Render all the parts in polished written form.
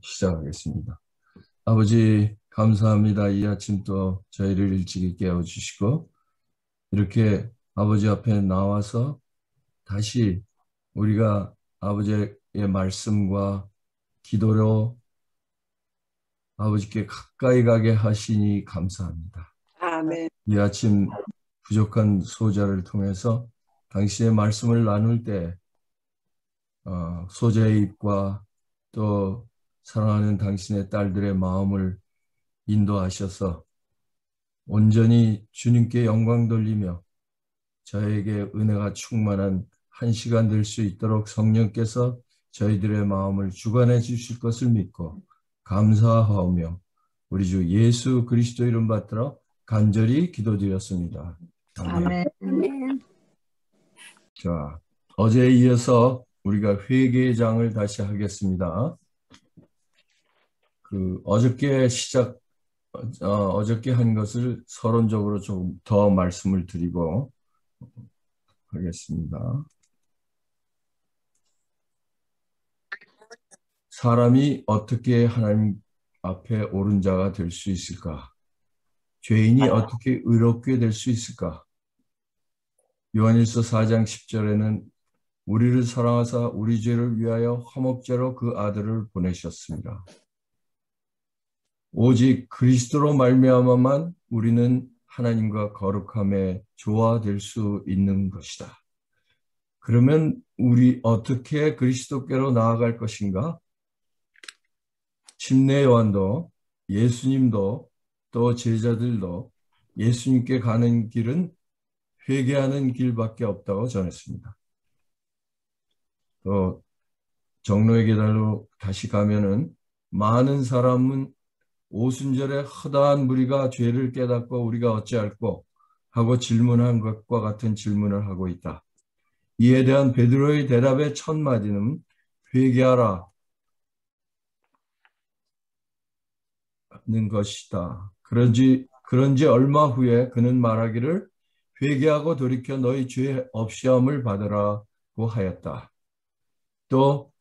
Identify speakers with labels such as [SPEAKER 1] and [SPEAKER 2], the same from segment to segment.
[SPEAKER 1] 시작하겠습니다. 아버지 감사합니다. 이 아침 또 저희를 일찍 깨워주시고 이렇게 아버지 앞에 나와서 다시 우리가 아버지의 말씀과 기도로 아버지께 가까이 가게 하시니 감사합니다.
[SPEAKER 2] 아멘.
[SPEAKER 1] 이 아침 부족한 소자를 통해서 당신의 말씀을 나눌 때 소자의 입과 또 사랑하는 당신의 딸들의 마음을 인도하셔서 온전히 주님께 영광 돌리며 저에게 은혜가 충만한 한 시간 될 수 있도록 성령께서 저희들의 마음을 주관해 주실 것을 믿고 감사하오며 우리 주 예수 그리스도 이름 받들어 간절히 기도드렸습니다. 아멘.
[SPEAKER 2] 아멘.
[SPEAKER 1] 자, 어제에 이어서 우리가 회개의 장을 다시 하겠습니다. 어저께 한 것을 서론적으로 좀 더 말씀을 드리고 하겠습니다. 사람이 어떻게 하나님 앞에 옳은 자가 될 수 있을까? 죄인이 어떻게 의롭게 될 수 있을까? 요한일서 4장 10절에는 우리를 사랑하사 우리 죄를 위하여 화목제로 그 아들을 보내셨습니다. 오직 그리스도로 말미암아만 우리는 하나님과 거룩함에 조화될 수 있는 것이다. 그러면 우리 어떻게 그리스도께로 나아갈 것인가? 침례 요한도 예수님도 또 제자들도 예수님께 가는 길은 회개하는 길밖에 없다고 전했습니다. 또 정로의 계단으로 다시 가면은 많은 사람은 오순절에 허다한 무리가 죄를 깨닫고 우리가 어찌할꼬 하고 질문한 것과 같은 질문을 하고 있다. 이에 대한 베드로의 대답의 첫 마디는 회개하라 는 것이다. 그런지 얼마 후에 그는 말하기를 회개하고 돌이켜 너희 죄 없이함을 받으라고 하였다. 또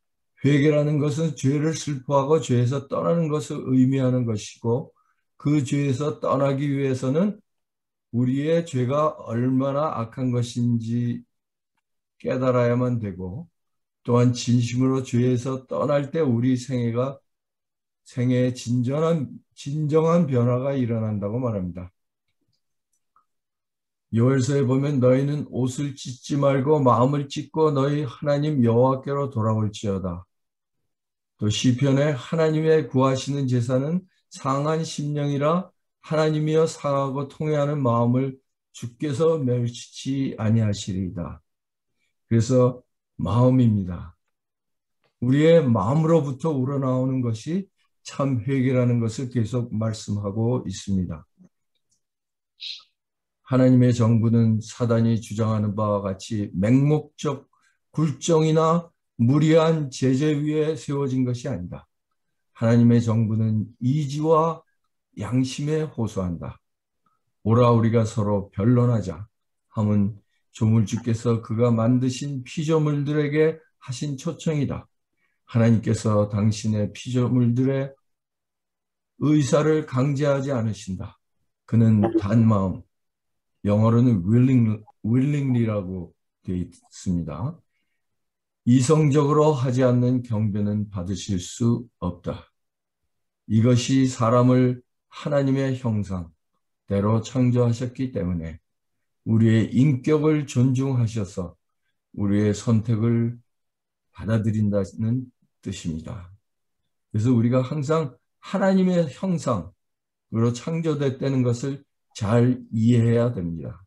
[SPEAKER 1] 회개라는 것은 죄를 슬퍼하고 죄에서 떠나는 것을 의미하는 것이고 그 죄에서 떠나기 위해서는 우리의 죄가 얼마나 악한 것인지 깨달아야만 되고 또한 진심으로 죄에서 떠날 때 우리 생애에 진정한 변화가 일어난다고 말합니다. 요엘서에 보면 너희는 옷을 찢지 말고 마음을 찢고 너희 하나님 여호와께로 돌아올지어다. 또 시편에 하나님의 구하시는 제사는 상한 심령이라 하나님이여 상하고 통회하는 마음을 주께서 멸치 아니하시리이다. 그래서 마음입니다. 우리의 마음으로부터 우러나오는 것이 참 회개라는 것을 계속 말씀하고 있습니다. 하나님의 정부는 사단이 주장하는 바와 같이 맹목적 굴종이나 무리한 제재 위에 세워진 것이 아니다. 하나님의 정부는 이지와 양심에 호소한다. 오라 우리가 서로 변론하자 함은 조물주께서 그가 만드신 피조물들에게 하신 초청이다. 하나님께서 당신의 피조물들의 의사를 강제하지 않으신다. 그는 단 마음, 영어로는 willingly라고 되어 있습니다. 이성적으로 하지 않는 경배는 받으실 수 없다. 이것이 사람을 하나님의 형상대로 창조하셨기 때문에 우리의 인격을 존중하셔서 우리의 선택을 받아들인다는 뜻입니다. 그래서 우리가 항상 하나님의 형상으로 창조됐다는 것을 잘 이해해야 됩니다.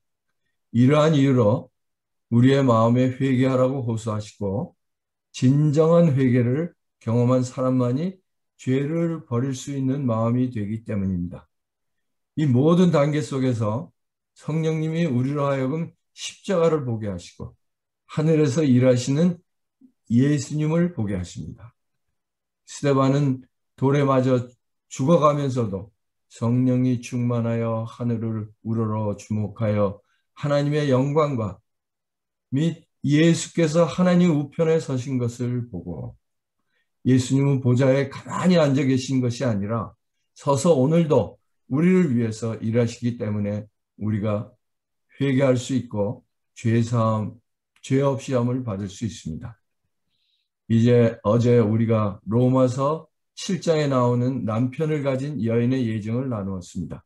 [SPEAKER 1] 이러한 이유로 우리의 마음에 회개하라고 호소하시고 진정한 회개를 경험한 사람만이 죄를 버릴 수 있는 마음이 되기 때문입니다. 이 모든 단계 속에서 성령님이 우리로 하여금 십자가를 보게 하시고 하늘에서 일하시는 예수님을 보게 하십니다. 스데반은 돌에 맞아 죽어가면서도 성령이 충만하여 하늘을 우러러 주목하여 하나님의 영광과 및 예수께서 하나님 우편에 서신 것을 보고 예수님은 보좌에 가만히 앉아 계신 것이 아니라 서서 오늘도 우리를 위해서 일하시기 때문에 우리가 회개할 수 있고 죄 없이 함을 받을 수 있습니다. 이제 어제 우리가 로마서 7장에 나오는 남편을 가진 여인의 예증을 나누었습니다.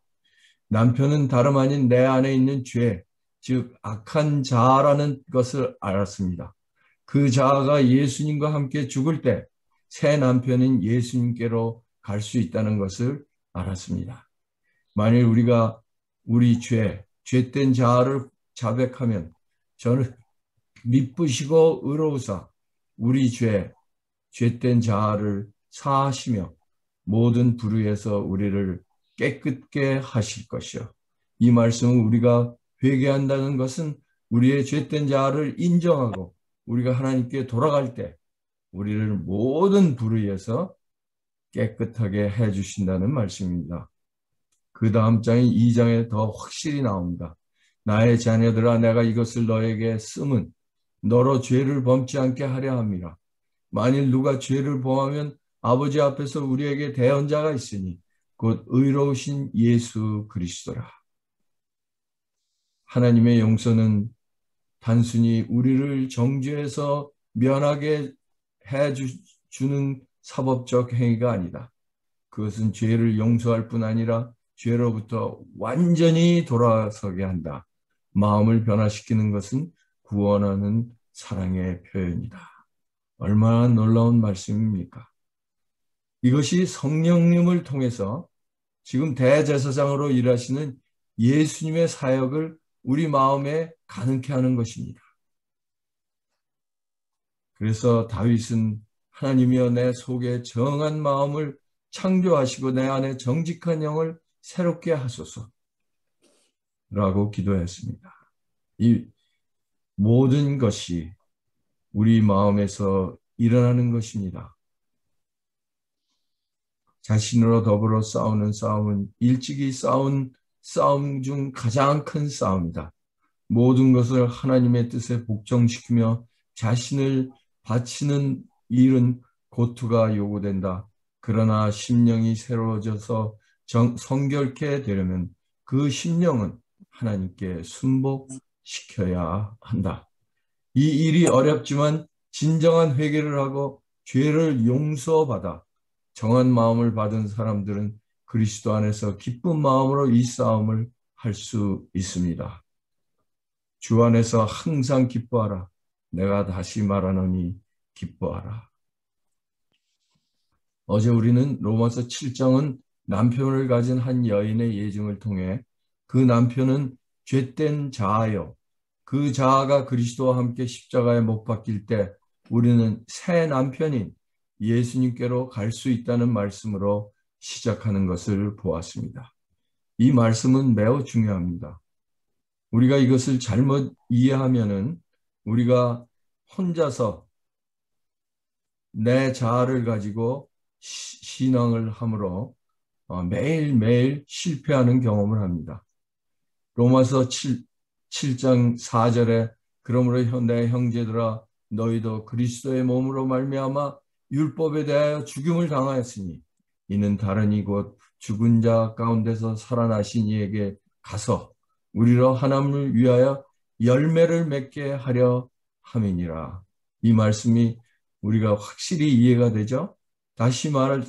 [SPEAKER 1] 남편은 다름 아닌 내 안에 있는 죄, 즉 악한 자아라는 것을 알았습니다. 그 자아가 예수님과 함께 죽을 때 새 남편인 예수님께로 갈 수 있다는 것을 알았습니다. 만일 우리가 우리 죄된 자아를 자백하면 저는 미쁘시고 의로우사 우리 죄된 자아를 사하시며 모든 불의에서 우리를 깨끗게 하실 것이요. 이 말씀은 우리가 회개한다는 것은 우리의 죄된 자아를 인정하고 우리가 하나님께 돌아갈 때 우리를 모든 불의에서 깨끗하게 해주신다는 말씀입니다. 그 다음 장인 2장에 더 확실히 나옵니다. 나의 자녀들아 내가 이것을 너에게 쓰면 너로 죄를 범치 않게 하려 함이라. 만일 누가 죄를 범하면 아버지 앞에서 우리에게 대언자가 있으니 곧 의로우신 예수 그리스도라. 하나님의 용서는 단순히 우리를 정죄해서 면하게 해주는 사법적 행위가 아니다. 그것은 죄를 용서할 뿐 아니라 죄로부터 완전히 돌아서게 한다. 마음을 변화시키는 것은 구원하는 사랑의 표현이다. 얼마나 놀라운 말씀입니까? 이것이 성령님을 통해서 지금 대제사장으로 일하시는 예수님의 사역을 우리 마음에 가능케 하는 것입니다. 그래서 다윗은 하나님이여 내 속에 정한 마음을 창조하시고 내 안에 정직한 영을 새롭게 하소서 라고 기도했습니다. 이 모든 것이 우리 마음에서 일어나는 것입니다. 자신으로 더불어 싸우는 싸움은 일찍이 싸운 싸움 중 가장 큰 싸움이다. 모든 것을 하나님의 뜻에 복종시키며 자신을 바치는 일은 고투가 요구된다. 그러나 심령이 새로워져서 성결케 되려면 그 심령은 하나님께 순복시켜야 한다. 이 일이 어렵지만 진정한 회개를 하고 죄를 용서받아 정한 마음을 받은 사람들은 그리스도 안에서 기쁜 마음으로 이 싸움을 할 수 있습니다. 주 안에서 항상 기뻐하라. 내가 다시 말하노니 기뻐하라. 어제 우리는 로마서 7장은 남편을 가진 한 여인의 예증을 통해 그 남편은 죄된 자아요. 그 자아가 그리스도와 함께 십자가에 못 박힐 때 우리는 새 남편인 예수님께로 갈 수 있다는 말씀으로 시작하는 것을 보았습니다. 이 말씀은 매우 중요합니다. 우리가 이것을 잘못 이해하면은 우리가 혼자서 내 자아를 가지고 신앙을 함으로 매일매일 실패하는 경험을 합니다. 로마서 7장 4절에 그러므로 내 형제들아 너희도 그리스도의 몸으로 말미암아 율법에 대하여 죽임을 당하였으니 이는 다른이 곧 죽은 자 가운데서 살아나신 이에게 가서 우리로 하나님을 위하여 열매를 맺게 하려 함이니라. 이 말씀이 우리가 확실히 이해가 되죠? 다시 말할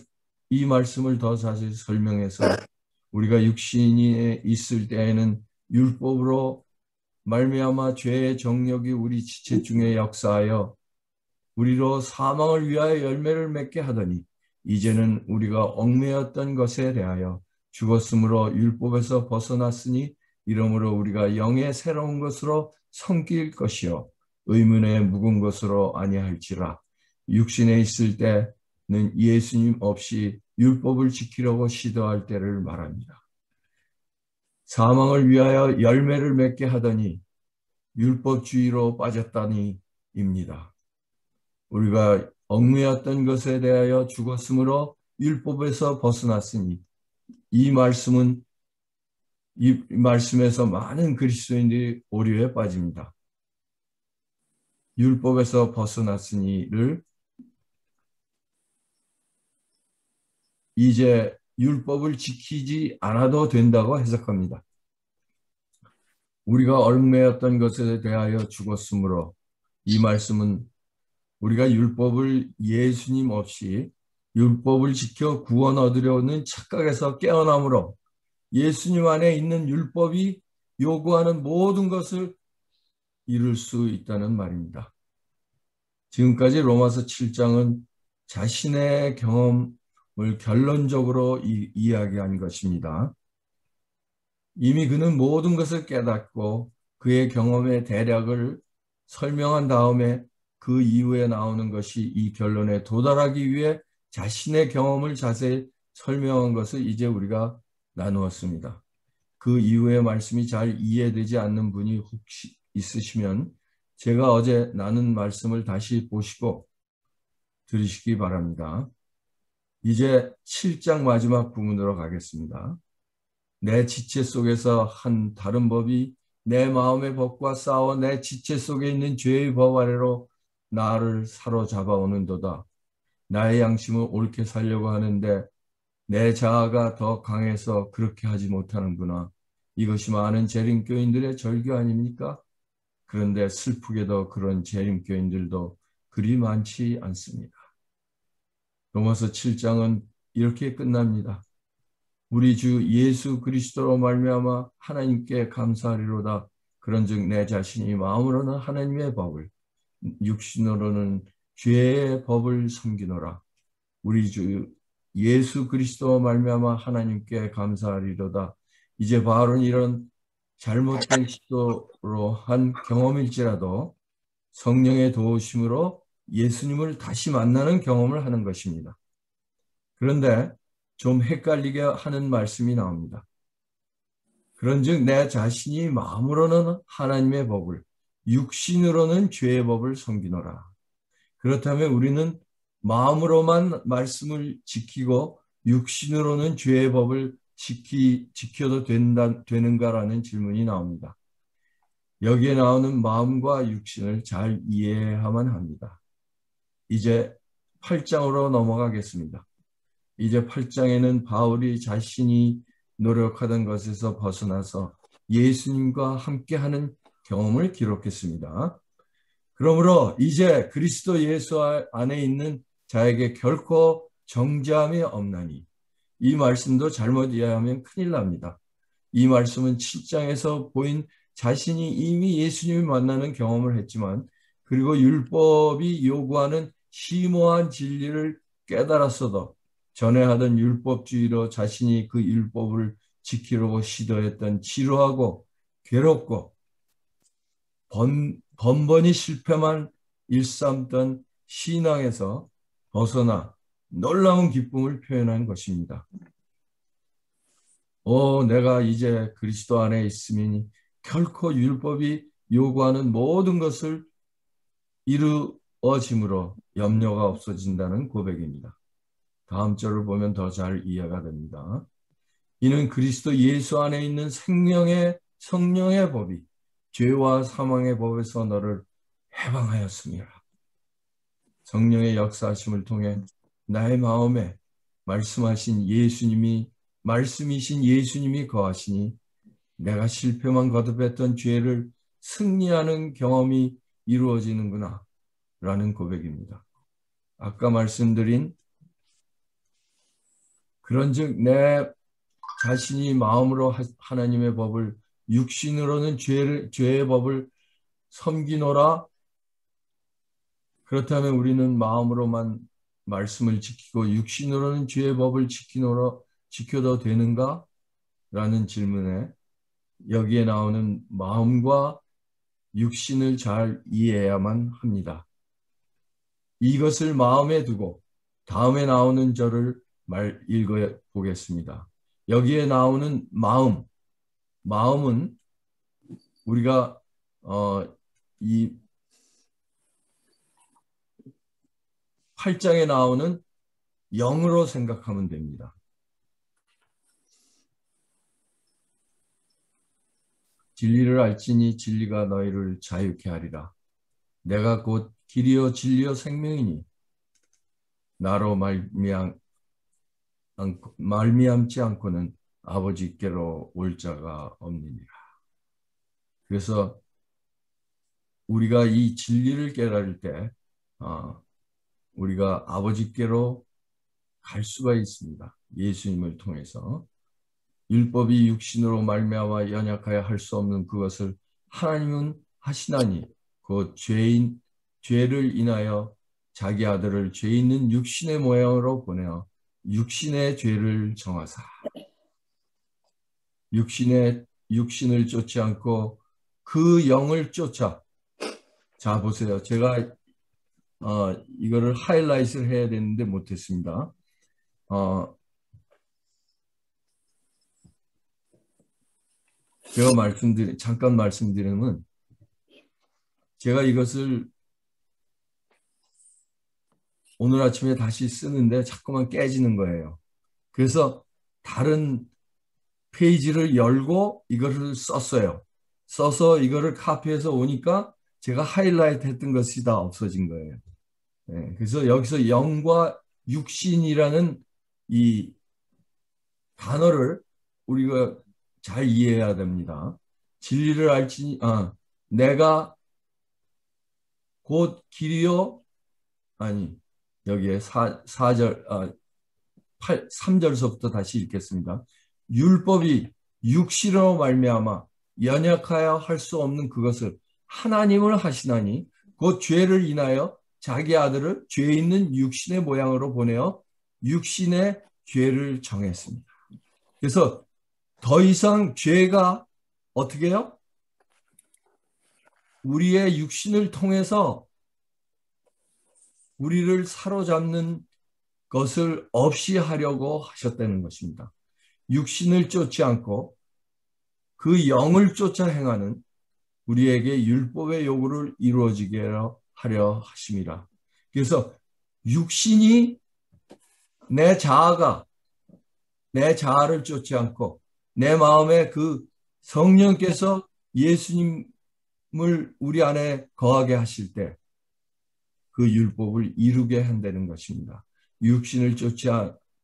[SPEAKER 1] 이 말씀을 더 자세히 설명해서 우리가 육신이 있을 때에는 율법으로 말미암아 죄의 정욕이 우리 지체 중에 역사하여 우리로 사망을 위하여 열매를 맺게 하더니 이제는 우리가 얽매였던 것에 대하여 죽었으므로 율법에서 벗어났으니 이러므로 우리가 영의 새로운 것으로 섬길 것이요 의문에 묵은 것으로 아니할지라. 육신에 있을 때는 예수님 없이 율법을 지키려고 시도할 때를 말합니다. 사망을 위하여 열매를 맺게 하더니 율법주의로 빠졌다니입니다. 우리가 얽매였던 것에 대하여 죽었으므로 율법에서 벗어났으니 이 말씀에서 많은 그리스도인들이 오류에 빠집니다. 율법에서 벗어났으니를 이제 율법을 지키지 않아도 된다고 해석합니다. 우리가 얽매였던 것에 대하여 죽었으므로 이 말씀은 우리가 율법을 예수님 없이 율법을 지켜 구원 얻으려는 착각에서 깨어나므로 예수님 안에 있는 율법이 요구하는 모든 것을 이룰 수 있다는 말입니다. 지금까지 로마서 7장은 자신의 경험을 결론적으로 이야기한 것입니다. 이미 그는 모든 것을 깨닫고 그의 경험의 대략을 설명한 다음에 그 이후에 나오는 것이 이 결론에 도달하기 위해 자신의 경험을 자세히 설명한 것을 이제 우리가 나누었습니다. 그 이후의 말씀이 잘 이해되지 않는 분이 혹시 있으시면 제가 어제 나눈 말씀을 다시 보시고 들으시기 바랍니다. 이제 7장 마지막 부분으로 가겠습니다. 내 지체 속에서 한 다른 법이 내 마음의 법과 싸워 내 지체 속에 있는 죄의 법 아래로 나를 사로잡아 오는도다. 나의 양심을 옳게 살려고 하는데 내 자아가 더 강해서 그렇게 하지 못하는구나. 이것이 많은 재림교인들의 절규 아닙니까? 그런데 슬프게도 그런 재림교인들도 그리 많지 않습니다. 로마서 7장은 이렇게 끝납니다. 우리 주 예수 그리스도로 말미암아 하나님께 감사하리로다. 그런즉 내 자신이 마음으로는 하나님의 법을 육신으로는 죄의 법을 섬기노라. 우리 주 예수 그리스도로 말미암아 하나님께 감사하리로다. 이제 바울은 이런 잘못된 시도로 한 경험일지라도 성령의 도우심으로 예수님을 다시 만나는 경험을 하는 것입니다. 그런데 좀 헷갈리게 하는 말씀이 나옵니다. 그런즉 내 자신이 마음으로는 하나님의 법을, 육신으로는 죄의 법을 섬기노라. 그렇다면 우리는 마음으로만 말씀을 지키고 육신으로는 죄의 법을 지켜도 되는가라는 질문이 나옵니다. 여기에 나오는 마음과 육신을 잘 이해해야만 합니다. 이제 8장으로 넘어가겠습니다. 이제 8장에는 바울이 자신이 노력하던 것에서 벗어나서 예수님과 함께하는 경험을 기록했습니다. 그러므로 이제 그리스도 예수 안에 있는 자에게 결코 정죄함이 없나니, 이 말씀도 잘못 이해하면 큰일 납니다. 이 말씀은 7장에서 보인 자신이 이미 예수님을 만나는 경험을 했지만, 그리고 율법이 요구하는 심오한 진리를 깨달았어도 전에 하던 율법주의로 자신이 그 율법을 지키려고 시도했던 지루하고 괴롭고 번번이 실패만 일삼던 신앙에서 벗어나 놀라운 기쁨을 표현한 것입니다. 내가 이제 그리스도 안에 있으니 결코 율법이 요구하는 모든 것을 이루어짐으로 염려가 없어진다는 고백입니다. 다음 절을 보면 더 잘 이해가 됩니다. 이는 그리스도 예수 안에 있는 성령의 법이 죄와 사망의 법에서 너를 해방하였습니다. 성령의 역사하심을 통해 나의 마음에 말씀이신 예수님이 거하시니 내가 실패만 거듭했던 죄를 승리하는 경험이 이루어지는구나 라는 고백입니다. 아까 말씀드린 그런즉 내 자신이 마음으로 하나님의 법을, 육신으로는 죄의 법을 섬기노라. 그렇다면 우리는 마음으로만 말씀을 지키고 육신으로는 죄의 법을 지켜도 되는가? 라는 질문에 여기에 나오는 마음과 육신을 잘 이해해야만 합니다. 이것을 마음에 두고 다음에 나오는 절을 읽어보겠습니다. 여기에 나오는 마음은 우리가 이 8장에 나오는 영으로 생각하면 됩니다. 진리를 알지니 진리가 너희를 자유케 하리라. 내가 곧 길이요 진리요 생명이니 나로 말미암 말미암지 않고는 아버지께로 올 자가 없느니라. 그래서 우리가 이 진리를 깨달을 때 우리가 아버지께로 갈 수가 있습니다. 예수님을 통해서. 율법이 육신으로 말미암아 연약하여 할 수 없는 그것을 하나님은 하시나니 그 죄를 인하여 자기 아들을 죄 있는 육신의 모양으로 보내어 육신의 죄를 정하사 육신을 쫓지 않고 그 영을 쫓아. 자 보세요. 제가 이거를 하이라이트를 해야 되는데 못했습니다. 제가 잠깐 말씀드리면 제가 이것을 오늘 아침에 다시 쓰는데 자꾸만 깨지는 거예요. 그래서 다른 페이지를 열고 이거를 썼어요. 써서 이거를 카피해서 오니까 제가 하이라이트 했던 것이 다 없어진 거예요. 네, 그래서 여기서 영과 육신이라는 이 단어를 우리가 잘 이해해야 됩니다. 진리를 알지, 내가 곧 길이요, 아니, 여기에 3절서부터 다시 읽겠습니다. 율법이 육신으로 말미암아 연약하여 할 수 없는 그것을 하나님을 하시나니 곧 죄를 인하여 자기 아들을 죄 있는 육신의 모양으로 보내어 육신의 죄를 정했습니다. 그래서 더 이상 죄가 어떻게 해요? 우리의 육신을 통해서 우리를 사로잡는 것을 없이 하려고 하셨다는 것입니다. 육신을 쫓지 않고 그 영을 쫓아 행하는 우리에게 율법의 요구를 이루어지게 하려 하심이라. 그래서 육신이 내 자아를 쫓지 않고 내 마음에 그 성령께서 예수님을 우리 안에 거하게 하실 때 그 율법을 이루게 한다는 것입니다. 육신을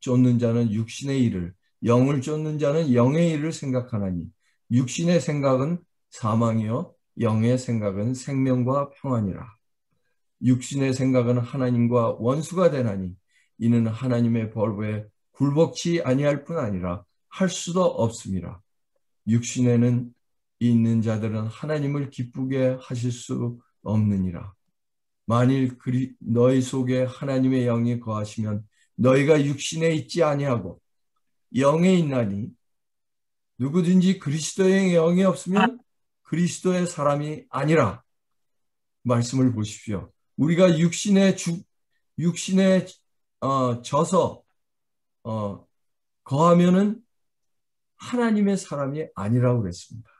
[SPEAKER 1] 쫓는 자는 육신의 일을, 영을 쫓는 자는 영의 일을 생각하나니 육신의 생각은 사망이요 영의 생각은 생명과 평안이라. 육신의 생각은 하나님과 원수가 되나니 이는 하나님의 벌에 굴복치 아니할 뿐 아니라 할 수도 없습니다. 육신에는 있는 자들은 하나님을 기쁘게 하실 수 없느니라. 만일 너희 속에 하나님의 영이 거하시면 너희가 육신에 있지 아니하고 영에 있나니 누구든지 그리스도의 영이 없으면 그리스도의 사람이 아니라. 말씀을 보십시오. 우리가 육신에 져서 거하면은 하나님의 사람이 아니라고 그랬습니다.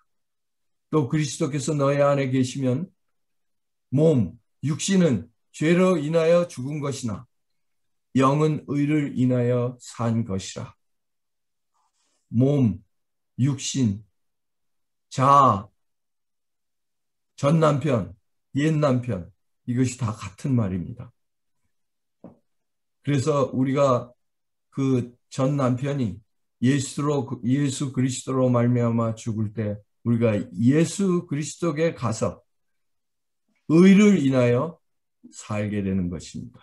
[SPEAKER 1] 또 그리스도께서 너희 안에 계시면 육신은 죄로 인하여 죽은 것이나 영은 의를 인하여 산 것이라. 육신, 자아, 전 남편, 옛 남편, 이것이 다 같은 말입니다. 그래서 우리가 그 전 남편이 예수 그리스도로 말미암아 죽을 때 우리가 예수 그리스도께 가서 의를 인하여 살게 되는 것입니다.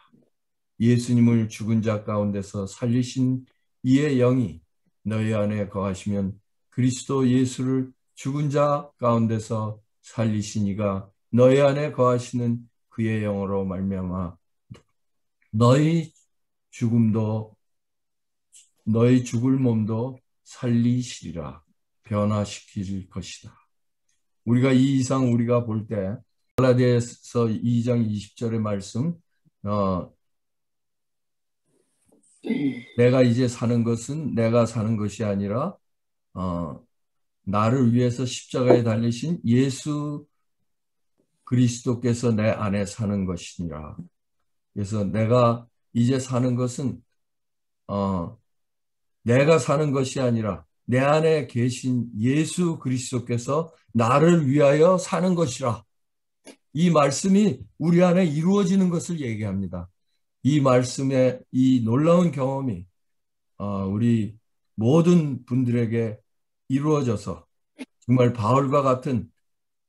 [SPEAKER 1] 예수님을 죽은 자 가운데서 살리신 이의 영이 너희 안에 거하시면 그리스도 예수를 죽은 자 가운데서 살리신 이가 너희 안에 거하시는 그의 영으로 말미암아 너희 죽을 몸도 살리시리라. 변화시킬 것이다. 우리가 이 이상 우리가 볼 때 갈라디아서 2장 20절의 말씀, 내가 이제 사는 것은 내가 사는 것이 아니라 나를 위해서 십자가에 달리신 예수 그리스도께서 내 안에 사는 것이니라. 그래서 내가 이제 사는 것은 내가 사는 것이 아니라 내 안에 계신 예수 그리스도께서 나를 위하여 사는 것이라. 이 말씀이 우리 안에 이루어지는 것을 얘기합니다. 이 말씀의 이 놀라운 경험이 우리 모든 분들에게 이루어져서 정말 바울과 같은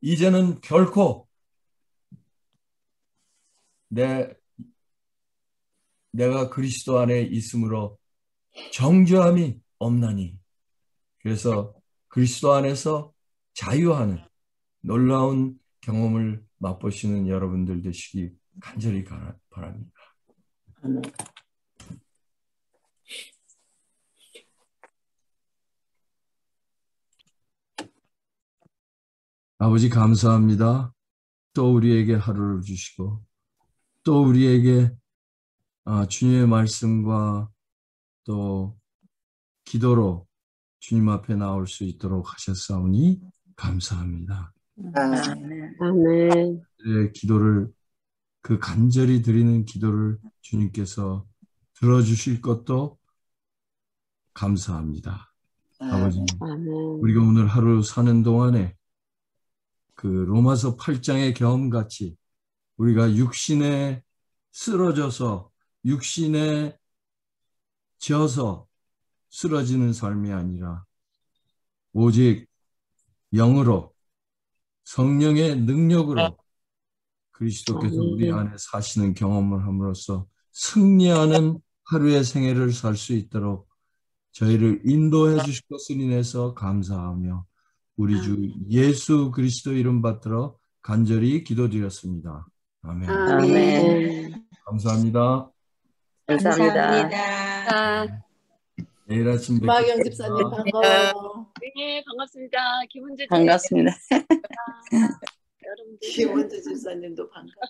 [SPEAKER 1] 이제는 결코 내가 그리스도 안에 있으므로 정죄함이 없나니 그래서 그리스도 안에서 자유하는 놀라운 경험을 맛보시는 여러분들 되시기 간절히 바랍니다.
[SPEAKER 2] 아멘.
[SPEAKER 1] 아버지 감사합니다. 또 우리에게 하루를 주시고 또 우리에게 주님의 말씀과 또 기도로 주님 앞에 나올 수 있도록 하셨사오니 감사합니다.
[SPEAKER 2] 아멘.
[SPEAKER 3] 아멘.
[SPEAKER 1] 기도를 그 간절히 드리는 기도를 주님께서 들어주실 것도 감사합니다. 아버지,
[SPEAKER 3] 아멘.
[SPEAKER 1] 우리가 오늘 하루 사는 동안에 그 로마서 8장의 경험같이 우리가 육신에 쓰러져서 육신에 져서 쓰러지는 삶이 아니라 오직 영으로 성령의 능력으로 그리스도께서 우리 안에 사시는 경험을 함으로써 승리하는 하루의 생애를 살 수 있도록 저희를 인도해 주실 것을 인해서 감사하며 우리 주 예수 그리스도 이름 받들어 간절히 기도드렸습니다. 아멘.
[SPEAKER 2] 아멘.
[SPEAKER 1] 감사합니다.
[SPEAKER 2] 감사합니다.
[SPEAKER 1] 내일 아침
[SPEAKER 4] 마경 집사님 반가워요.
[SPEAKER 3] 네, 반갑습니다. 김은재
[SPEAKER 2] 반갑습니다.
[SPEAKER 3] 여러분들.
[SPEAKER 4] 김원주 집사님도 반가워.